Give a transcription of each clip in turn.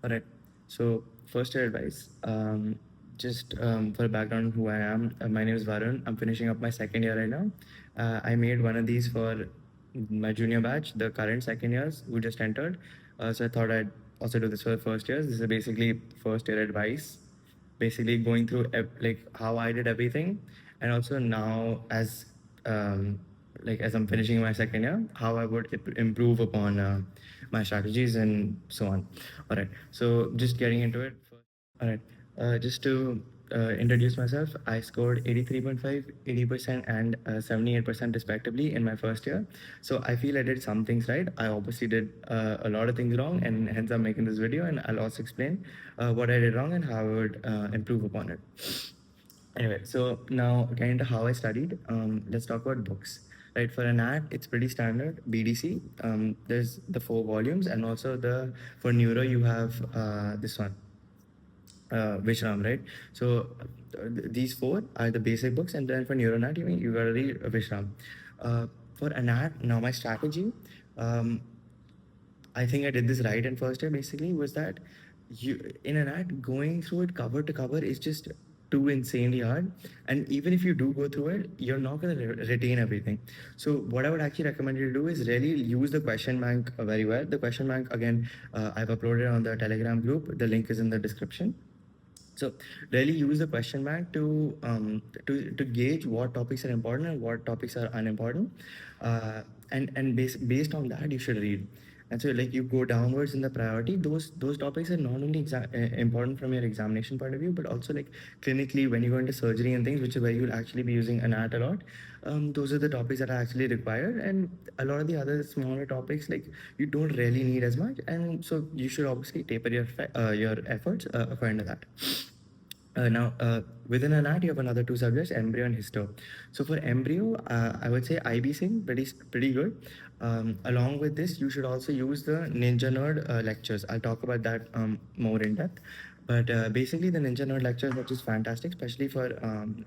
All right. So first year advice. Just for background, who I am. My name is Varun. I'm finishing up my second year right now. I made one of these for my junior batch, the current second years who just entered. So I thought I'd also do this for the first years. This is basically first year advice, basically going through like how I did everything, and also now um, as I'm finishing my second year, how I would improve upon my strategies and so on. All right. So just getting into it. All right. Just to introduce myself, I scored 83.5, 80%, and 78% respectively in my first year. So I feel I did some things right. I obviously did a lot of things wrong, and hence I'm making this video. And I'll also explain what I did wrong and how I would improve upon it. Anyway, so now getting into how I studied, let's talk about books. Right, for an ad, it's pretty standard BDC. There's the 4 volumes, and also the for neuro you have this one, Vishram, right? So these 4 are the basic books, and then for neuroanatomy, you gotta read Vishram. For anat, now my strategy, um, I think I did this right in first year. Basically, was that you in an ad going through it cover to cover is just too insanely hard, and even if you do go through it, you're not gonna retain everything. So what I would actually recommend you to do is really use the question bank very well. The question bank again, I've uploaded on the Telegram group. The link is in the description. So really use the question bank to gauge what topics are important and what topics are unimportant, and based on that you should read. And so like you go downwards in the priority. Those topics are not only important from your examination point of view, but also like clinically when you go into surgery and things, which is where you'll actually be using anat a lot. Those are the topics that are actually required, and a lot of the other smaller topics like you don't really need as much, and so you should obviously taper your efforts according to that. Now, within an art, you have another 2 subjects, embryo and histo. So for embryo, I would say IB Singh, pretty good. Along with this, you should also use the Ninja Nerd lectures. I'll talk about that more in depth. But basically, the Ninja Nerd lectures, which is fantastic, especially for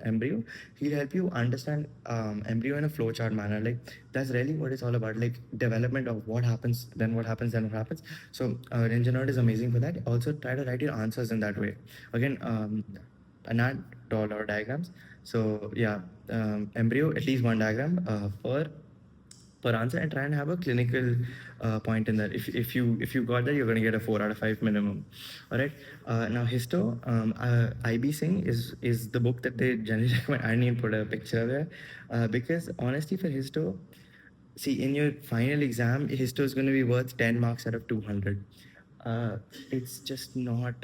embryo, he'll help you understand embryo in a flowchart manner. Like that's really what it's all about. Like development of what happens, then what happens, then what happens. So Ninja Nerd is amazing for that. Also, try to write your answers in that way. Again, not tall or diagrams. So yeah, embryo at least one diagram per answer, and try and have a clinical point in that. If you got that, you're going to get a 4 out of 5 minimum. All right. Now histo, IB Singh is the book that they generally recommend. I didn't even put a picture there because honestly for histo, see in your final exam, histo is going to be worth 10 marks out of 200. uh, it's just not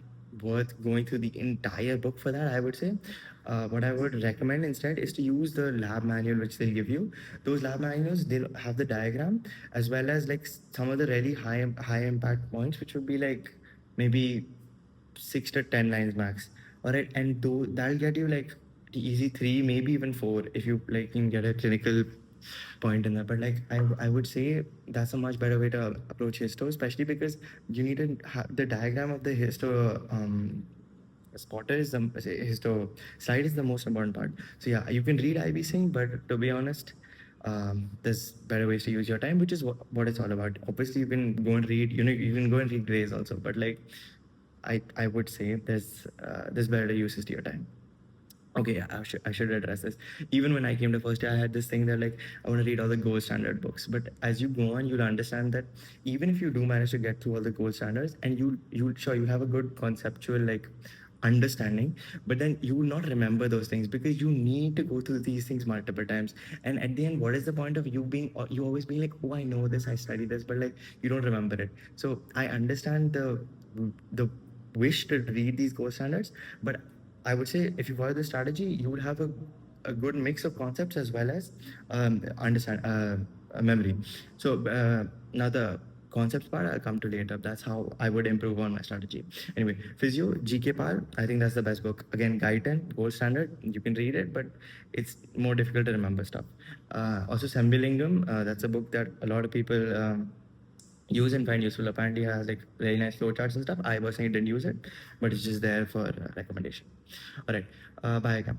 worth going through the entire book for that, I would say. What I would recommend instead is to use the lab manual which they'll give you. Those lab manuals, they'll have the diagram as well as like some of the really high impact points, which would be like maybe 6 to 10 lines max. All right, and that'll get you like easy 3, maybe even 4 if you like can get a clinical point in that. But like I would say that's a much better way to approach histo, especially because you need to have the diagram of the histo spotter is the histo slide is the most important part. So yeah, you can read IB Singh, but to be honest, there's better ways to use your time, which is what it's all about. Obviously, you can go and read, you can go and read Grays also, but like I would say there's better uses to your time. Okay, yeah, I should address this. Even when I came to first year, I had this thing that like I want to read all the gold standard books. But as you go on, you'll understand that even if you do manage to get through all the gold standards, and you sure you have a good conceptual like understanding, but then you will not remember those things because you need to go through these things multiple times. And at the end, what is the point of you always being like, oh, I know this, I studied this, but like you don't remember it. So I understand the wish to read these gold standards, but I would say if you follow this strategy, you would have a good mix of concepts as well as understand memory. So now the concepts part I'll come to later. That's how I would improve on my strategy. Anyway, Physio, GK Pal, I think that's the best book. Again, Guyton, gold standard. You can read it, but it's more difficult to remember stuff. Also, Sembilingam, that's a book that a lot of people use and find useful. Apparently has like very nice flowcharts and stuff. I personally didn't use it, but it's just there for recommendation. All right, Bhayagam.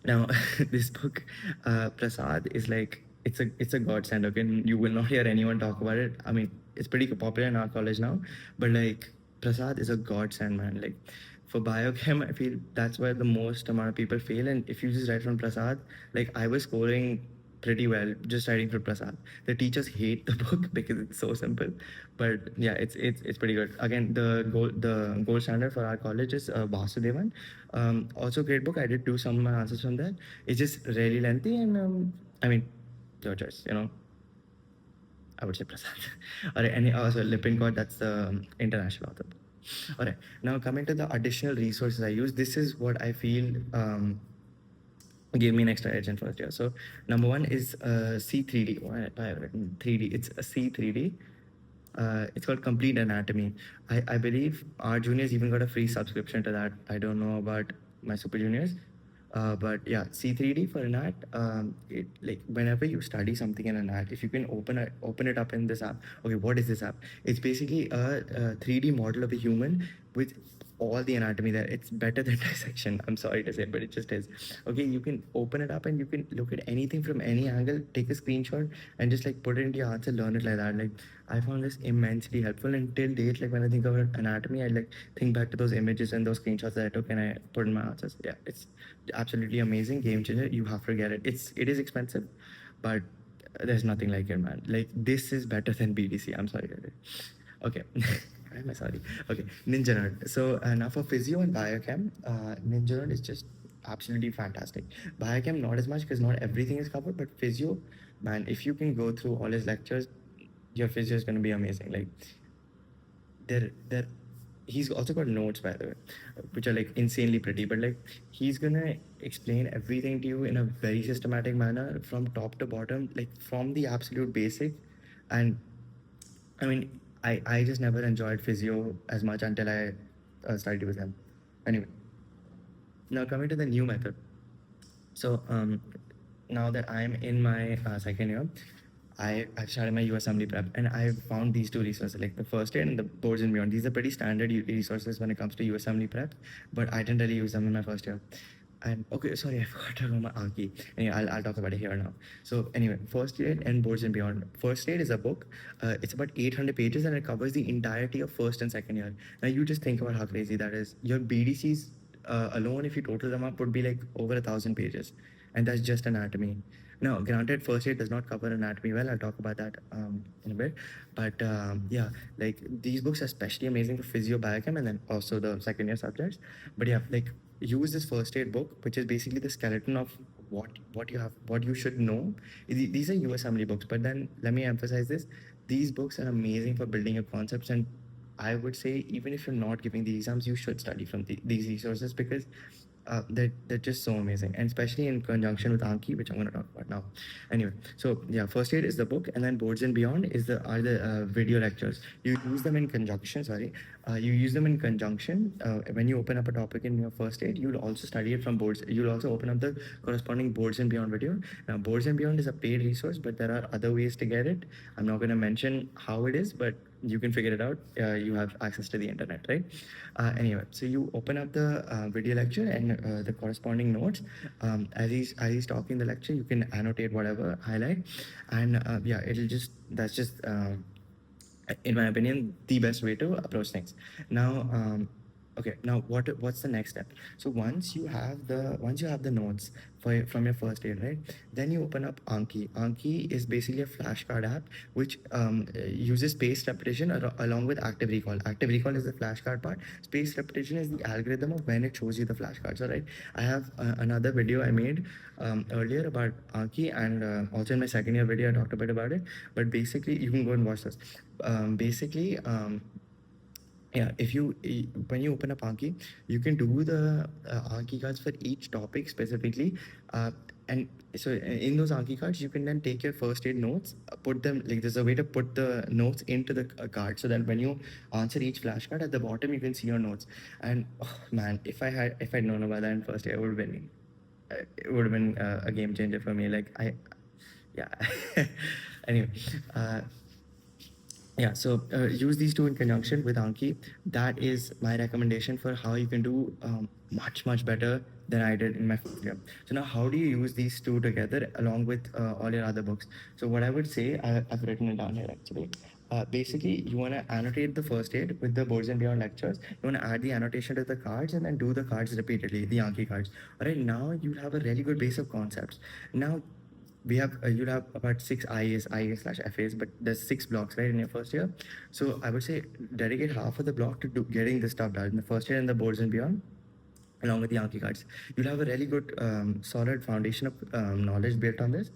Now, this book, Prasad, is like it's a godsend. Okay, you will not hear anyone talk about it. I mean, it's pretty popular in our college now, but like Prasad is a godsend, man. Like for biochem, I feel that's where the most amount of people fail. And if you just write from Prasad, like I was scoring pretty well just writing from Prasad. The teachers hate the book because it's so simple, but yeah, it's pretty good. Again, the gold standard for our college is Vasudevan. Also great book. I did do some of my answers from that. It's just really lengthy, and I mean, your choice. I would say Prasad. All right, and also Lippincott, that's the international author. All right, now coming to the additional resources I use, this is what I feel gave me an extra edge in first year. So number one is C3D. Why have I written 3D? It's a C3D. It's called Complete Anatomy. I believe our juniors even got a free subscription to that. I don't know about my super juniors. But yeah, C3D for an art, it like whenever you study something in an art, if you can open it up in this app. Okay, what is this app? It's basically a 3D model of a human with all the anatomy there. It's better than dissection. I'm sorry to say, but it just is. Okay, you can open it up and you can look at anything from any angle, take a screenshot, and just like put it into your answer, learn it like that. Like I found this immensely helpful. And till date, like when I think of anatomy, I like think back to those images and those screenshots that I took and I put in my answers. Yeah, it's absolutely amazing, game changer. You have to get it. It is expensive, but there's nothing like it, man. Like this is better than BDC. I'm sorry. Okay. Why am I sorry? Okay, Ninja Nerd. So now for physio and biochem, Ninja Nerd is just absolutely fantastic. Biochem not as much because not everything is covered, but physio, man, if you can go through all his lectures, your physio is going to be amazing. Like there he's also got notes, by the way, which are like insanely pretty, but like he's gonna explain everything to you in a very systematic manner from top to bottom, like from the absolute basic. And I mean, I just never enjoyed physio as much until I studied with him. Anyway, now coming to the new method. So now that I'm in my second year, I've started my USMLE prep, and I've found these two resources, like the first aid and the boards and beyond. These are pretty standard resources when it comes to USMLE prep, but I didn't really use them in my first year. And okay, sorry, I forgot to talk about Anki. Anyway, I'll talk about it here now. So anyway, first aid and boards and beyond. First aid is a book. It's about 800 pages and it covers the entirety of first and second year. Now you just think about how crazy that is. Your BDCs alone, if you total them up, would be like over 1,000 pages, and that's just anatomy. Now, granted, first aid does not cover anatomy well. I'll talk about that in a bit. But yeah, like these books are especially amazing for physio, biochem, and then also the second year subjects. But yeah, like use this first aid book, which is basically the skeleton of what you should know. These are USMLE books, but then let me emphasize this: these books are amazing for building your concepts. And I would say even if you're not giving the exams, you should study from these resources because they're just so amazing, and especially in conjunction with Anki, which I'm going to talk about now. Anyway, so yeah, first aid is the book, and then boards and beyond is the video lectures. You use them in conjunction. Sorry, you use them in conjunction when you open up a topic in your first aid. You'll also study it from boards. You'll also open up the corresponding boards and beyond video. Now, boards and beyond is a paid resource, but there are other ways to get it. I'm not going to mention how it is, but you can figure it out. You have access to the internet, right? Anyway, so you open up the video lecture and the corresponding notes. As he's talking the lecture, you can annotate whatever, highlight, and yeah, that's just in my opinion the best way to approach things. Now, okay, now what's the next step? So once you have the notes from your first aid, right, then you open up Anki is basically a flashcard app which uses spaced repetition along with active recall is the flashcard part. Spaced repetition is the algorithm of when it shows you the flashcards. All right, I have another video I made earlier about Anki, and also in my second year video I talked a bit about it, but basically you can go and watch this. Basically, yeah, when you open up Anki, you can do the Anki cards for each topic specifically, and so in those Anki cards, you can then take your first aid notes, put them like there's a way to put the notes into the card, so that when you answer each flashcard at the bottom, you can see your notes. And oh, man, if I'd known about that in first aid, it would have been a game changer for me. Like yeah. Anyway, yeah, so use these two in conjunction with Anki. That is my recommendation for how you can do much, much better than I did in my first year. So now, how do you use these two together along with all your other books? So what I would say, I've written it down here actually. Basically, you want to annotate the first aid with the Boards and Beyond lectures. You want to add the annotation to the cards and then do the cards repeatedly, the Yankee cards. All right, now you have a really good base of concepts. Now, we have you'll have about 6 IAs slash FAs, but there's 6 blocks right in your first year. So I would say dedicate half of the block to getting this stuff done in the first year in the Boards and Beyond, along with the Yankee cards. You'll have a really good, solid foundation of knowledge built on this.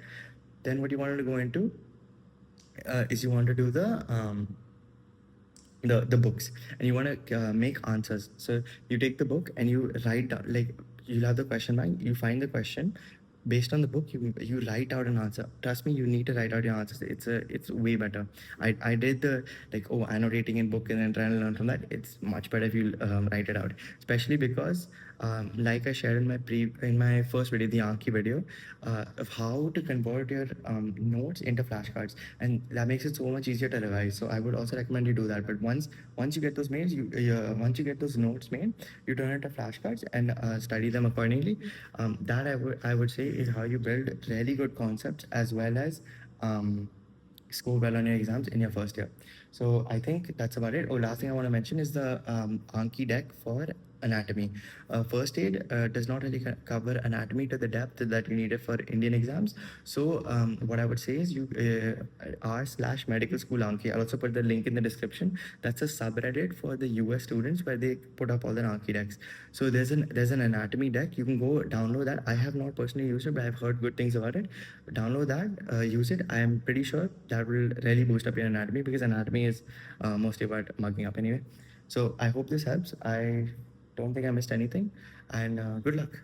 Then what you wanted to go into is you want to do the books, and you want to make answers. So you take the book and you write down, like, you'll have the question bank, you find the question based on the book, you write out an answer. Trust me, you need to write out your answers. It's way better. I did the, like, oh, annotating in book and then trying to learn from that. It's much better if you write it out, especially because like I shared in my first video, the Anki video, of how to convert your notes into flashcards, and that makes it so much easier to revise. So I would also recommend you do that. But once you get those mails, once you get those notes made, you turn it into flashcards and study them accordingly. That I would say is how you build really good concepts, as well as score well on your exams in your first year. So I think that's about it. Oh, last thing I want to mention is the Anki deck for anatomy. First aid does not really cover anatomy to the depth that you need it for Indian exams. So what I would say is you r/medical school Anki. I'll also put the link in the description. That's a subreddit for the US students where they put up all their Anki decks. So there's an anatomy deck. You can go download that. I have not personally used it, but I've heard good things about it. Download that, use it. I am pretty sure that will really boost up your anatomy, because anatomy is mostly about mugging up anyway. So I hope this helps. I don't think I missed anything, and good luck.